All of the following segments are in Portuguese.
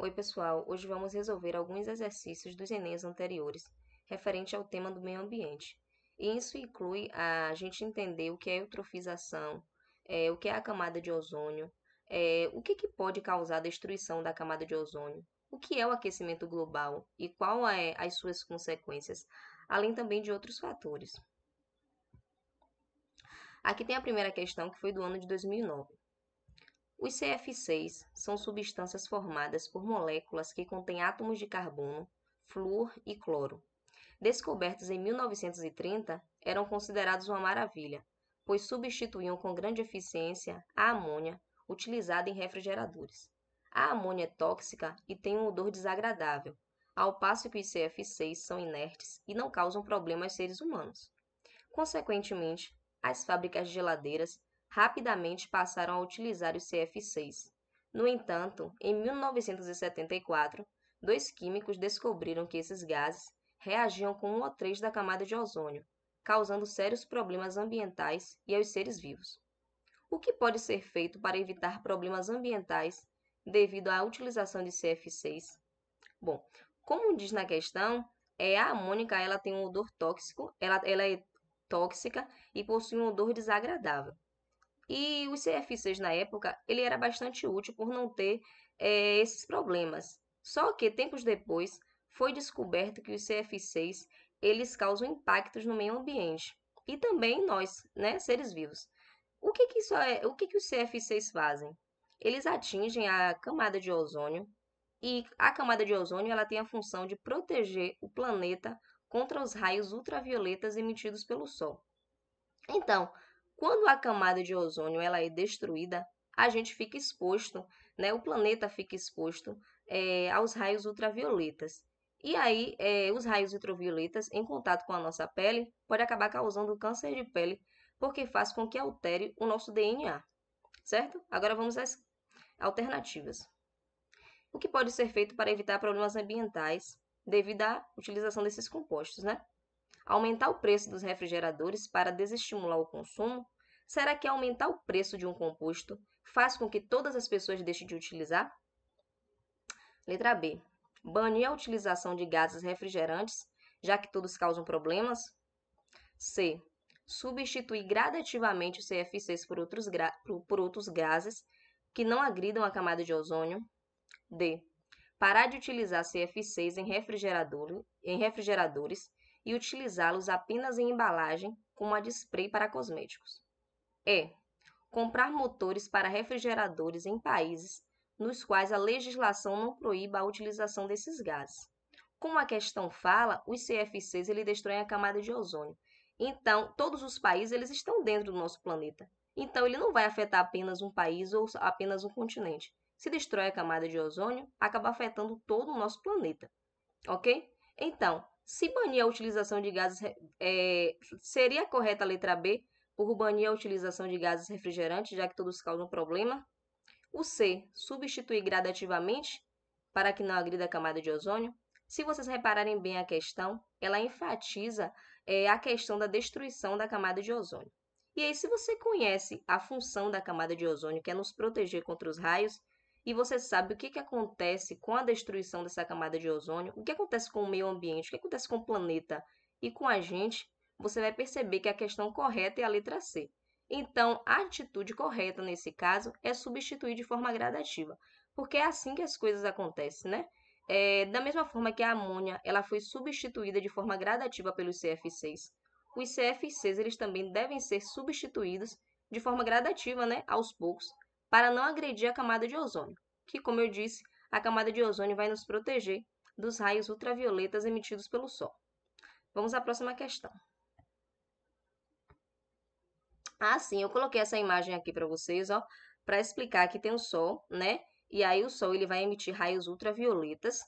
Oi, pessoal. Hoje vamos resolver alguns exercícios dos Enems anteriores, referente ao tema do meio ambiente. E isso inclui a gente entender o que é eutrofização, o que é a camada de ozônio, o que pode causar a destruição da camada de ozônio, o que é o aquecimento global e qual é as suas consequências, além também de outros fatores. Aqui tem a primeira questão, que foi do ano de 2009. Os CF6 são substâncias formadas por moléculas que contêm átomos de carbono, flúor e cloro. Descobertos em 1930, eram considerados uma maravilha, pois substituíam com grande eficiência a amônia utilizada em refrigeradores. A amônia é tóxica e tem um odor desagradável, ao passo que os CF6 são inertes e não causam problema aos seres humanos. Consequentemente, as fábricas de geladeiras rapidamente passaram a utilizar os CF6. No entanto, em 1974, dois químicos descobriram que esses gases reagiam com um O3 da camada de ozônio, causando sérios problemas ambientais e aos seres vivos. O que pode ser feito para evitar problemas ambientais devido à utilização de CF6? Bom, como diz na questão, a amônica ela tem um odor tóxico, ela é tóxica e possui um odor desagradável. E o CF6 na época, ele era bastante útil por não ter esses problemas. Só que tempos depois foi descoberto que os CF6 eles causam impactos no meio ambiente e também nós, né, seres vivos. O que os CF6 fazem? Eles atingem a camada de ozônio e a camada de ozônio ela tem a função de proteger o planeta contra os raios ultravioletas emitidos pelo Sol. Então, quando a camada de ozônio ela é destruída, a gente fica exposto, né? O planeta fica exposto aos raios ultravioletas. E aí, os raios ultravioletas, em contato com a nossa pele, pode acabar causando câncer de pele, porque faz com que altere o nosso DNA, certo? Agora vamos às alternativas. O que pode ser feito para evitar problemas ambientais devido à utilização desses compostos, né? Aumentar o preço dos refrigeradores para desestimular o consumo? Será que aumentar o preço de um composto faz com que todas as pessoas deixem de utilizar? Letra B. Banir a utilização de gases refrigerantes, já que todos causam problemas? C. Substituir gradativamente o CF6 por outros gases que não agridam a camada de ozônio? D. Parar de utilizar CF6 em refrigeradores e utilizá-los apenas em embalagem, como a de spray para cosméticos. E. Comprar motores para refrigeradores em países nos quais a legislação não proíba a utilização desses gases. Como a questão fala, os CF6 ele destroem a camada de ozônio. Então, todos os países eles estão dentro do nosso planeta. Então, ele não vai afetar apenas um país ou apenas um continente. Se destrói a camada de ozônio, acaba afetando todo o nosso planeta, ok? Então, se banir a utilização de gases, seria correta a letra B, por banir a utilização de gases refrigerantes, já que todos causam problema? O C, substituir gradativamente, para que não agrida a camada de ozônio? Se vocês repararem bem a questão, ela enfatiza a questão da destruição da camada de ozônio. E aí, se você conhece a função da camada de ozônio, que é nos proteger contra os raios, e você sabe o que acontece com a destruição dessa camada de ozônio, o que acontece com o meio ambiente, o que acontece com o planeta e com a gente, você vai perceber que a questão correta é a letra C. Então, a atitude correta nesse caso é substituir de forma gradativa, porque é assim que as coisas acontecem, né? Da mesma forma que a amônia ela foi substituída de forma gradativa pelos CF6, os CF6 eles também devem ser substituídos de forma gradativa, né, aos poucos, para não agredir a camada de ozônio, que, como eu disse, a camada de ozônio vai nos proteger dos raios ultravioletas emitidos pelo Sol. Vamos à próxima questão. Ah, sim, eu coloquei essa imagem aqui para vocês, ó, para explicar que tem o Sol, né? E aí o Sol ele vai emitir raios ultravioletas.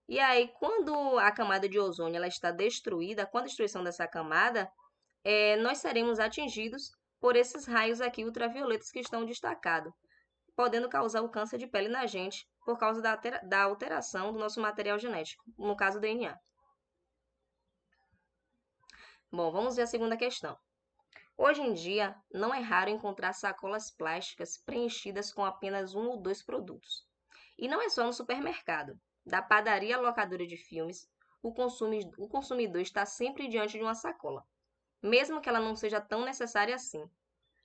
E aí, quando a camada de ozônio ela está destruída, com a destruição dessa camada, nós seremos atingidos por esses raios aqui ultravioletas que estão destacados, podendo causar o câncer de pele na gente por causa da alteração do nosso material genético, no caso o DNA. Bom, vamos ver a segunda questão. Hoje em dia, não é raro encontrar sacolas plásticas preenchidas com apenas um ou dois produtos. E não é só no supermercado. Da padaria à locadora de filmes, o consumidor está sempre diante de uma sacola, mesmo que ela não seja tão necessária assim.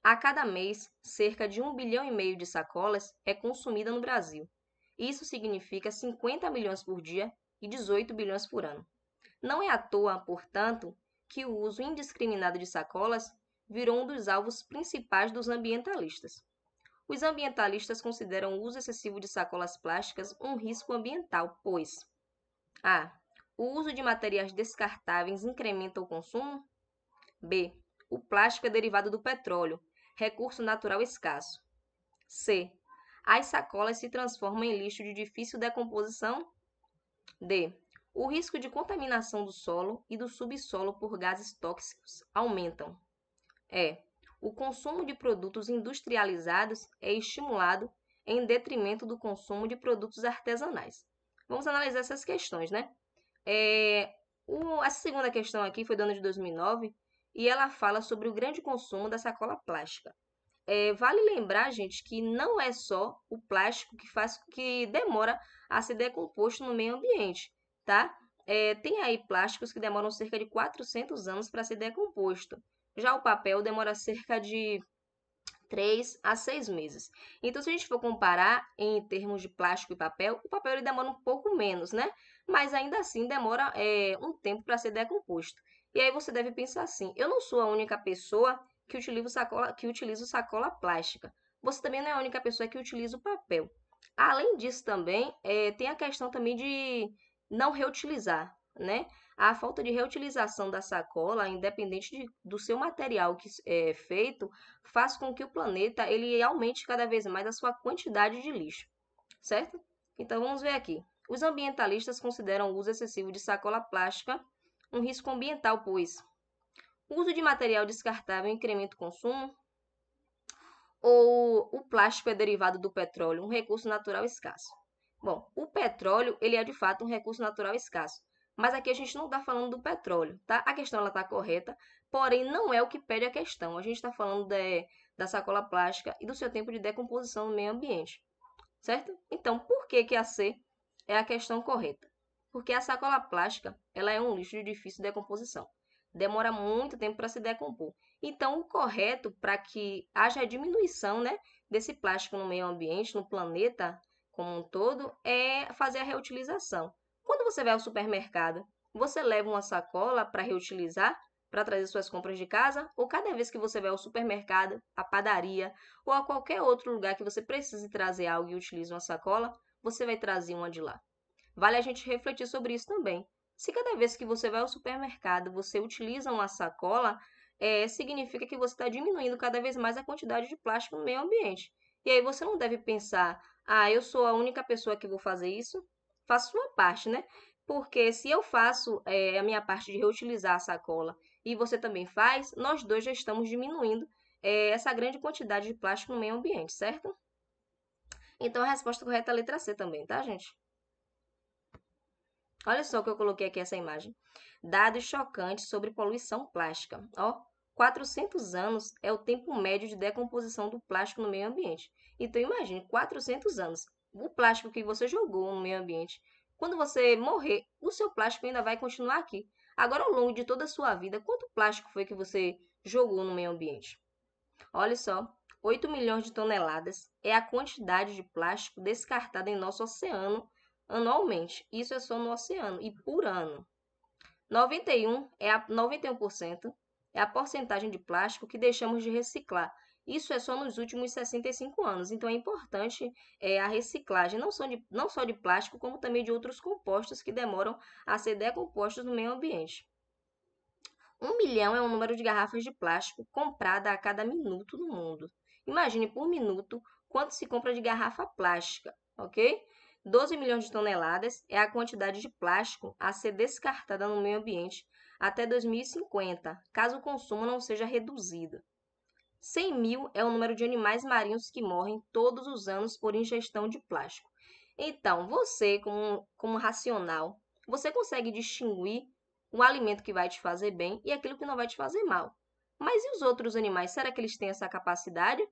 A cada mês, cerca de 1,5 bilhão de sacolas é consumida no Brasil. Isso significa 50 milhões por dia e 18 bilhões por ano. Não é à toa, portanto, que o uso indiscriminado de sacolas virou um dos alvos principais dos ambientalistas. Os ambientalistas consideram o uso excessivo de sacolas plásticas um risco ambiental, pois a. O uso de materiais descartáveis incrementa o consumo. B. O plástico é derivado do petróleo, recurso natural escasso. C. As sacolas se transformam em lixo de difícil decomposição. D. O risco de contaminação do solo e do subsolo por gases tóxicos aumentam. E. O consumo de produtos industrializados é estimulado em detrimento do consumo de produtos artesanais. Vamos analisar essas questões, né? Essa segunda questão aqui foi do ano de 2009 e ela fala sobre o grande consumo da sacola plástica. Vale lembrar, gente, que não é só o plástico que demora a ser decomposto no meio ambiente, tá? Tem aí plásticos que demoram cerca de 400 anos para ser decomposto. Já o papel demora cerca de 3 a 6 meses. Então, se a gente for comparar em termos de plástico e papel, o papel ele demora um pouco menos, né? Mas ainda assim demora um tempo para ser decomposto. E aí você deve pensar assim: eu não sou a única pessoa que utiliza sacola plástica. Você também não é a única pessoa que utiliza o papel. Além disso, também tem a questão também de não reutilizar, né? A falta de reutilização da sacola, independente do seu material que é feito, faz com que o planeta ele aumente cada vez mais a sua quantidade de lixo, certo? Então vamos ver aqui. Os ambientalistas consideram o uso excessivo de sacola plástica um risco ambiental, pois o uso de material descartável incrementa o consumo, ou o plástico é derivado do petróleo, um recurso natural escasso. Bom, o petróleo ele é de fato um recurso natural escasso, mas aqui a gente não está falando do petróleo, tá? A questão está correta, porém não é o que pede a questão. A gente está falando da sacola plástica e do seu tempo de decomposição no meio ambiente, certo? Então, por que que a C é a questão correta? Porque a sacola plástica ela é um lixo de difícil decomposição. Demora muito tempo para se decompor. Então, o correto para que haja a diminuição, né, desse plástico no meio ambiente, no planeta como um todo, é fazer a reutilização. Quando você vai ao supermercado, você leva uma sacola para reutilizar, para trazer suas compras de casa, ou cada vez que você vai ao supermercado, à padaria ou a qualquer outro lugar que você precise trazer algo e utilize uma sacola, você vai trazer uma de lá. Vale a gente refletir sobre isso também. Se cada vez que você vai ao supermercado você utiliza uma sacola, significa que você está diminuindo cada vez mais a quantidade de plástico no meio ambiente. E aí você não deve pensar, eu sou a única pessoa que vou fazer isso. Faça sua parte, né? Porque se eu faço a minha parte de reutilizar a sacola e você também faz, nós dois já estamos diminuindo essa grande quantidade de plástico no meio ambiente, certo? Então a resposta correta é a letra C também, tá, gente? Olha só o que eu coloquei aqui essa imagem. Dados chocantes sobre poluição plástica. Ó, 400 anos é o tempo médio de decomposição do plástico no meio ambiente. Então imagine, 400 anos. O plástico que você jogou no meio ambiente. Quando você morrer, o seu plástico ainda vai continuar aqui. Agora, ao longo de toda a sua vida, quanto plástico foi que você jogou no meio ambiente? Olha só, 8 milhões de toneladas é a quantidade de plástico descartada em nosso oceano anualmente. Isso é só no oceano e por ano. 91% é a porcentagem de plástico que deixamos de reciclar. Isso é só nos últimos 65 anos. Então é importante a reciclagem, não só de plástico, como também de outros compostos que demoram a ser decompostos no meio ambiente. 1 milhão é o número de garrafas de plástico comprada a cada minuto no mundo. Imagine por minuto quanto se compra de garrafa plástica, ok? 12 milhões de toneladas é a quantidade de plástico a ser descartada no meio ambiente até 2050, caso o consumo não seja reduzido. 100 mil é o número de animais marinhos que morrem todos os anos por ingestão de plástico. Então, você, como racional, você consegue distinguir um alimento que vai te fazer bem e aquilo que não vai te fazer mal. Mas e os outros animais? Será que eles têm essa capacidade?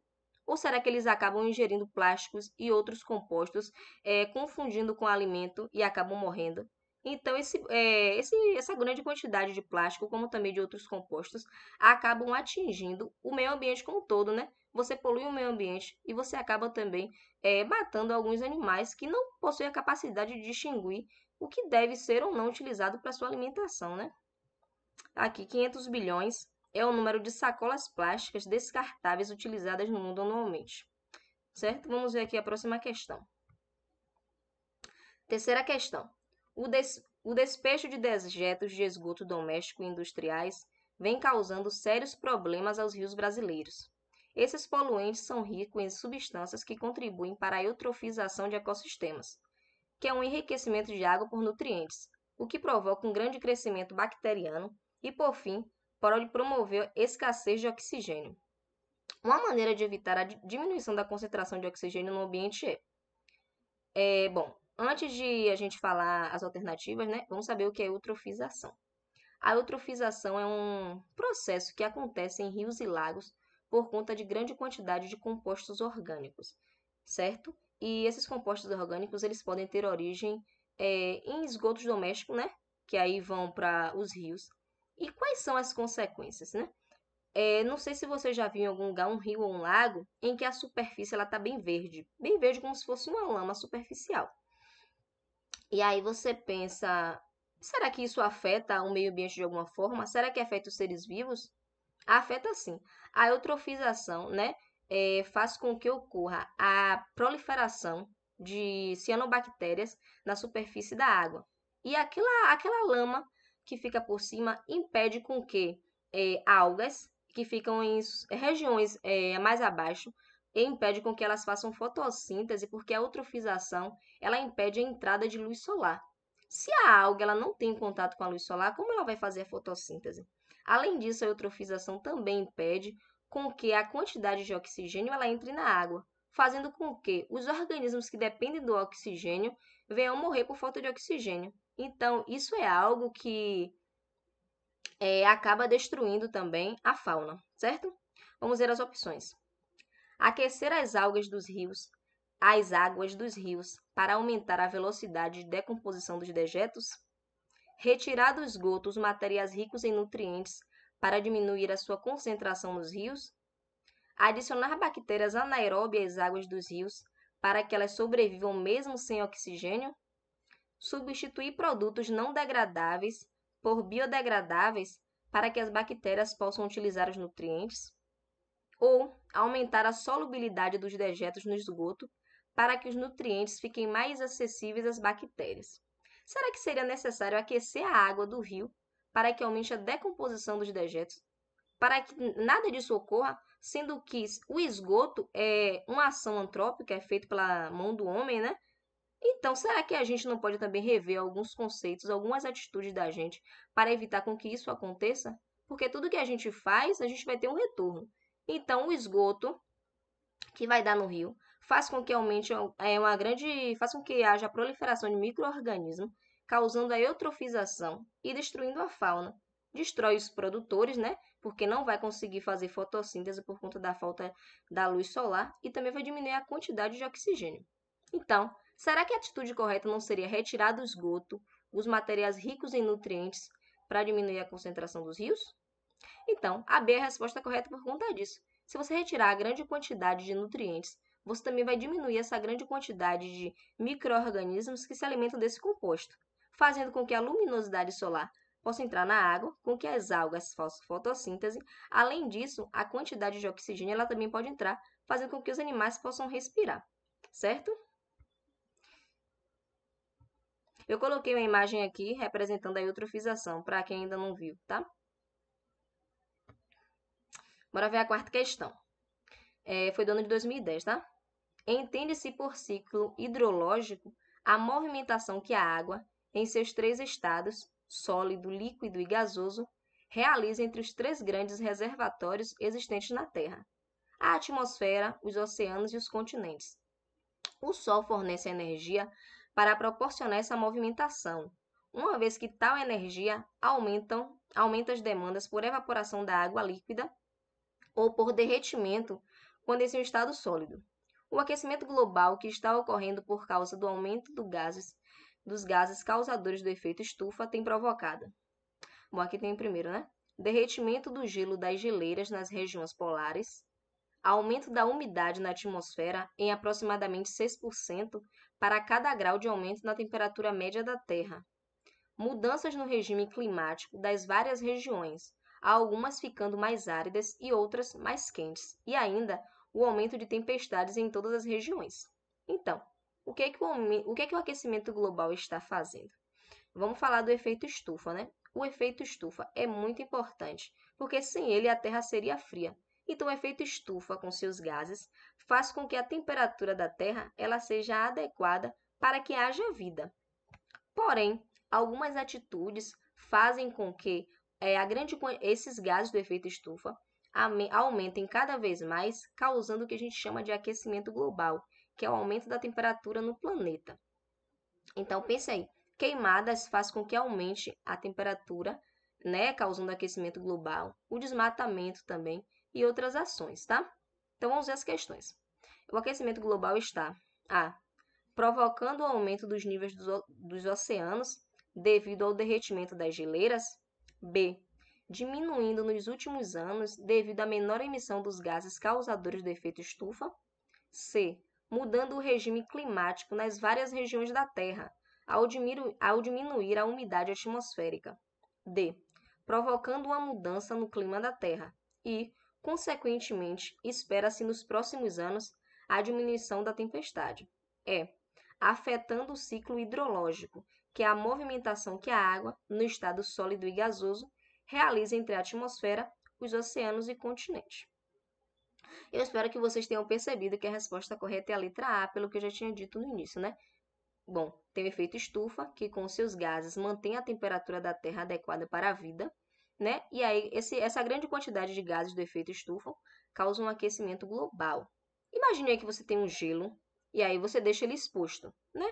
Ou será que eles acabam ingerindo plásticos e outros compostos, confundindo com alimento e acabam morrendo? Então, essa grande quantidade de plástico, como também de outros compostos, acabam atingindo o meio ambiente como um todo, né? Você polui o meio ambiente e você acaba também matando alguns animais que não possuem a capacidade de distinguir o que deve ser ou não utilizado para sua alimentação, né? Aqui, 500 bilhões é o número de sacolas plásticas descartáveis utilizadas no mundo anualmente. Certo? Vamos ver aqui a próxima questão. Terceira questão. O despejo de dejetos de esgoto doméstico e industriais vem causando sérios problemas aos rios brasileiros. Esses poluentes são ricos em substâncias que contribuem para a eutrofização de ecossistemas, que é um enriquecimento de água por nutrientes, o que provoca um grande crescimento bacteriano e, por fim, pode promover escassez de oxigênio. Uma maneira de evitar a diminuição da concentração de oxigênio no ambiente bom, antes de a gente falar as alternativas, né, vamos saber o que é eutrofização. A eutrofização é um processo que acontece em rios e lagos por conta de grande quantidade de compostos orgânicos, certo? E esses compostos orgânicos, eles podem ter origem em esgotos domésticos, né? Que aí vão para os rios. E quais são as consequências, né? Não sei se você já viu em algum lugar um rio ou um lago em que a superfície ela está bem verde como se fosse uma lama superficial. E aí você pensa, será que isso afeta o meio ambiente de alguma forma? Será que afeta os seres vivos? Afeta sim. A eutrofização, né, faz com que ocorra a proliferação de cianobactérias na superfície da água. E aquela lama que fica por cima impede com que algas que ficam em regiões mais abaixo impede com que elas façam fotossíntese, porque a eutrofização ela impede a entrada de luz solar. Se a alga ela não tem contato com a luz solar, como ela vai fazer a fotossíntese? Além disso, a eutrofização também impede com que a quantidade de oxigênio ela entre na água, fazendo com que os organismos que dependem do oxigênio venham morrer por falta de oxigênio. Então, isso é algo que acaba destruindo também a fauna, certo? Vamos ver as opções. Aquecer as águas dos rios para aumentar a velocidade de decomposição dos dejetos. Retirar do esgoto os materiais ricos em nutrientes para diminuir a sua concentração nos rios. Adicionar bactérias anaeróbias às águas dos rios para que elas sobrevivam mesmo sem oxigênio. Substituir produtos não degradáveis por biodegradáveis para que as bactérias possam utilizar os nutrientes. Ou aumentar a solubilidade dos dejetos no esgoto para que os nutrientes fiquem mais acessíveis às bactérias. Será que seria necessário aquecer a água do rio para que aumente a decomposição dos dejetos? Para que nada disso ocorra, sendo que o esgoto é uma ação antrópica, é feita pela mão do homem, né? Então, será que a gente não pode também rever alguns conceitos, algumas atitudes da gente para evitar com que isso aconteça? Porque tudo que a gente faz, a gente vai ter um retorno. Então, o esgoto que vai dar no rio faz com que aumente faz com que haja a proliferação de micro-organismos, causando a eutrofização e destruindo a fauna. Destrói os produtores, né? Porque não vai conseguir fazer fotossíntese por conta da falta da luz solar e também vai diminuir a quantidade de oxigênio. Então, será que a atitude correta não seria retirar do esgoto os materiais ricos em nutrientes para diminuir a concentração dos rios? Então, a B é a resposta correta por conta disso. Se você retirar a grande quantidade de nutrientes, você também vai diminuir essa grande quantidade de micro-organismos que se alimentam desse composto, fazendo com que a luminosidade solar possa entrar na água, com que as algas façam fotossíntese. Além disso, a quantidade de oxigênio ela também pode entrar, fazendo com que os animais possam respirar, certo? Eu coloquei uma imagem aqui representando a eutrofização, para quem ainda não viu, tá? Bora ver a quarta questão. Foi do ano de 2010, tá? Entende-se por ciclo hidrológico a movimentação que a água, em seus três estados, sólido, líquido e gasoso, realiza entre os três grandes reservatórios existentes na Terra: a atmosfera, os oceanos e os continentes. O Sol fornece energia para proporcionar essa movimentação, uma vez que tal energia aumenta as demandas por evaporação da água líquida ou por derretimento quando em seu estado sólido. O aquecimento global que está ocorrendo por causa do aumento dos gases causadores do efeito estufa tem provocado. Bom, aqui tem o primeiro, né? Derretimento do gelo das geleiras nas regiões polares, aumento da umidade na atmosfera em aproximadamente 6% para cada grau de aumento na temperatura média da Terra. Mudanças no regime climático das várias regiões, algumas ficando mais áridas e outras mais quentes, e ainda o aumento de tempestades em todas as regiões. Então, o que é que o aquecimento global está fazendo? Vamos falar do efeito estufa, né? O efeito estufa é muito importante, porque sem ele a Terra seria fria. Então, o efeito estufa, com seus gases, faz com que a temperatura da Terra ela seja adequada para que haja vida. Porém, algumas atitudes fazem com que esses gases do efeito estufa aumentem cada vez mais, causando o que a gente chama de aquecimento global, que é o aumento da temperatura no planeta. Então, pense aí, queimadas faz com que aumente a temperatura, né, causando aquecimento global, o desmatamento também e outras ações, tá? Então, vamos ver as questões. O aquecimento global está A. Provocando o aumento dos níveis dos oceanos devido ao derretimento das geleiras. B. Diminuindo nos últimos anos devido à menor emissão dos gases causadores do efeito estufa. C. Mudando o regime climático nas várias regiões da Terra, ao diminuir a umidade atmosférica. D. Provocando uma mudança no clima da Terra. E, consequentemente, espera-se nos próximos anos a diminuição da tempestade. E. Afetando o ciclo hidrológico, que é a movimentação que a água, no estado sólido e gasoso, realiza entre a atmosfera, os oceanos e continentes. Eu espero que vocês tenham percebido que a resposta correta é a letra A, pelo que eu já tinha dito no início, né? Bom, tem o efeito estufa, que com seus gases mantém a temperatura da Terra adequada para a vida, né? E aí, essa grande quantidade de gases do efeito estufa causa um aquecimento global. Imagine aí que você tem um gelo, e aí você deixa ele exposto, né?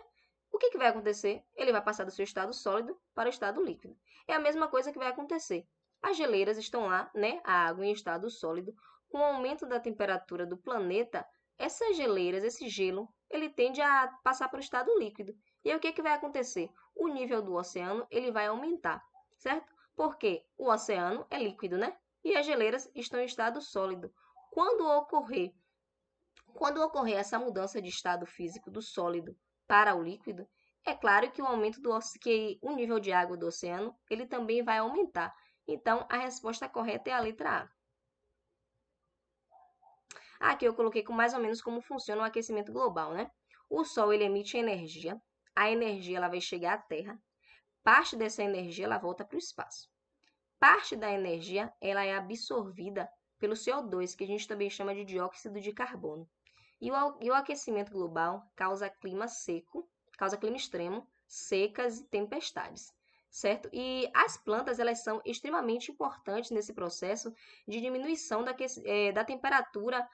O que vai acontecer? Ele vai passar do seu estado sólido para o estado líquido. É a mesma coisa que vai acontecer. As geleiras estão lá, né? A água em estado sólido. Com o aumento da temperatura do planeta, essas geleiras, esse gelo, ele tende a passar para o estado líquido. E aí o que vai acontecer? O nível do oceano ele vai aumentar, certo? Porque o oceano é líquido, né? E as geleiras estão em estado sólido. Quando ocorrer essa mudança de estado físico do sólido para o líquido, é claro que que o nível de água do oceano ele também vai aumentar. Então, a resposta correta é a letra A. Aqui eu coloquei mais ou menos como funciona o aquecimento global, né? O Sol ele emite energia, a energia ela vai chegar à Terra, parte dessa energia ela volta para o espaço. Parte da energia ela é absorvida pelo CO2, que a gente também chama de dióxido de carbono. E o aquecimento global causa clima extremo, secas e tempestades, certo? E as plantas elas são extremamente importantes nesse processo de diminuição da temperatura,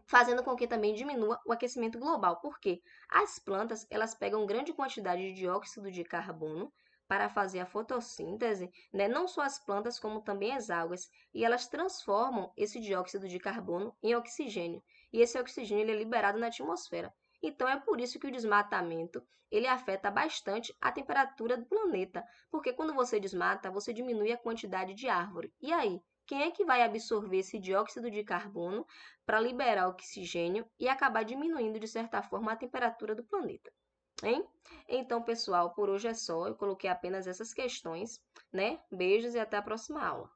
fazendo com que também diminua o aquecimento global. Por quê? As plantas elas pegam grande quantidade de dióxido de carbono para fazer a fotossíntese, né? Não só as plantas, como também as algas, e elas transformam esse dióxido de carbono em oxigênio, e esse oxigênio ele é liberado na atmosfera. Então é por isso que o desmatamento ele afeta bastante a temperatura do planeta, porque quando você desmata, você diminui a quantidade de árvore. E aí, quem é que vai absorver esse dióxido de carbono para liberar oxigênio e acabar diminuindo, de certa forma, a temperatura do planeta? Hein? Então, pessoal, por hoje é só. Eu coloquei apenas essas questões, né? Beijos e até a próxima aula.